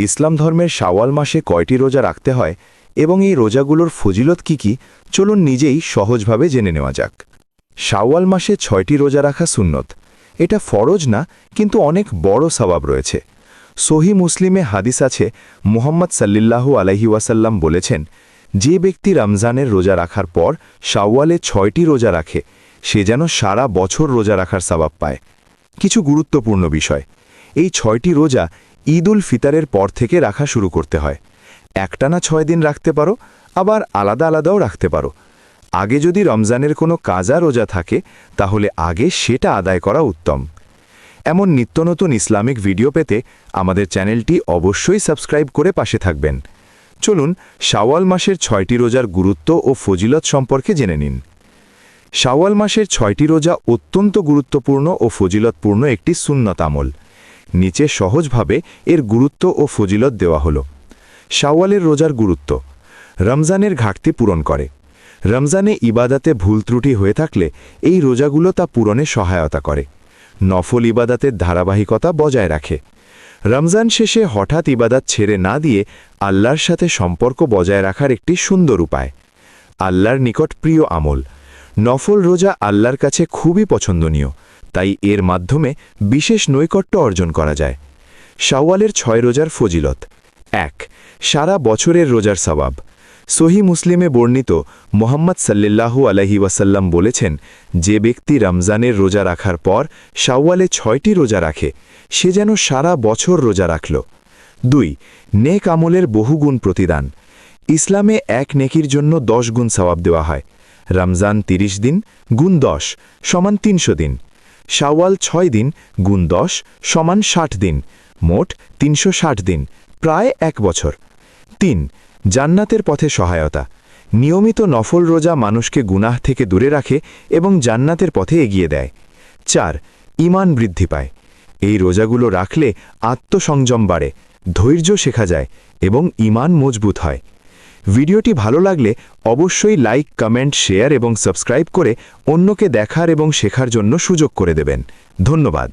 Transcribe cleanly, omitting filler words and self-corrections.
ইসলাম ধর্মের শাওয়াল মাসে কয়টি রোজা রাখতে হয় এবং এই রোজাগুলোর ফজিলত কি চলুন নিজেই সহজভাবে জেনে নেওয়া যাক। শাওয়াল মাসে 6টি রোজা রাখা সুন্নত। এটা ফরজ না, কিন্তু অনেক বড় সওয়াব রয়েছে। সহি মুসলিমে হাদিস আছে, মুহাম্মদ সাল্লাল্লাহু আলাইহি ওয়াসাল্লাম বলেছেন, যে ব্যক্তি রমজানের রোজা রাখার পর শাওয়ালে 6টি রোজা রাখে, সে যেন সারা বছর রোজা রাখার সওয়াব পায়। কিছু গুরুত্বপূর্ণ বিষয়। এই 6টি রোজা ঈদ উল ফিতরের পর থেকে রাখা শুরু করতে হয়। একটানা 6 দিন রাখতে পারো, আবার আলাদা আলাদাও রাখতে পারো। আগে যদি রমজানের কোনো কাজা রোজা থাকে, তাহলে আগে সেটা আদায় করা উত্তম। এমন নিত্য নতুন ইসলামিক ভিডিও পেতে আমাদের চ্যানেলটি অবশ্যই সাবস্ক্রাইব করে পাশে থাকবেন। চলুন শাওয়াল মাসের 6টি রোজার গুরুত্ব ও ফজিলত সম্পর্কে জেনে নিন। শাওয়াল মাসের 6টি রোজা অত্যন্ত গুরুত্বপূর্ণ ও ফজিলতপূর্ণ একটি সুন্নত আমল। নিচে সহজভাবে এর গুরুত্ব ও ফজিলত দেওয়া হলো। শাওয়ালের রোজার গুরুত্ব। রমজানের ঘাটতি পূরণ করে। রমজানে ইবাদাতে ভুল ত্রুটি হয়ে থাকলে এই রোজাগুলো তা পূরণে সহায়তা করে। নফল ইবাদাতের ধারাবাহিকতা বজায় রাখে। রমজান শেষে হঠাৎ ইবাদাত ছেড়ে না দিয়ে আল্লাহর সাথে সম্পর্ক বজায় রাখার একটি সুন্দর উপায়। আল্লাহর নিকট প্রিয় আমল। নফল রোজা আল্লাহর কাছে খুবই পছন্দনীয়, তাই এর মাধ্যমে বিশেষ নৈকট্য অর্জন করা যায়। শাওয়ালের 6 রোজার ফজিলত। 1. সারা বছরের রোজার সওয়াব। সহি মুসলিমে বর্ণিত, মুহাম্মদ সাল্লাল্লাহু আলাইহি ওয়াসাল্লাম বলেছেন, যে ব্যক্তি রমজানের রোজা রাখার পর শাওয়ালে 6টি রোজা রাখে, সে যেন সারা বছর রোজা রাখল। 2. নেক আমলের বহুগুণ প্রতিদান। ইসলামে এক নেকির জন্য 10 গুণ সওয়াব দেওয়া হয়। রমজান 30 দিন গুণ 10 সমান 300 দিন। শাওয়াল 6 দিন গুণ 10 সমান 60 দিন, মোট 360 দিন, প্রায় 1 বছর। 3. জান্নাতের পথে সহায়তা। নিয়মিত নফল রোজা মানুষকে গুনাহ থেকে দূরে রাখে এবং জান্নাতের পথে এগিয়ে দেয়। 4. ঈমান বৃদ্ধি পায়। এই রোজাগুলো রাখলে আত্মসংযম বাড়ে, ধৈর্য শেখা যায় এবং ঈমান মজবুত হয়। ভিডিওটি ভালো লাগলে অবশ্যই লাইক, কমেন্ট, শেয়ার এবং সাবস্ক্রাইব করে অন্যকে দেখার এবং শেখার জন্য সুযোগ করে দেবেন। ধন্যবাদ।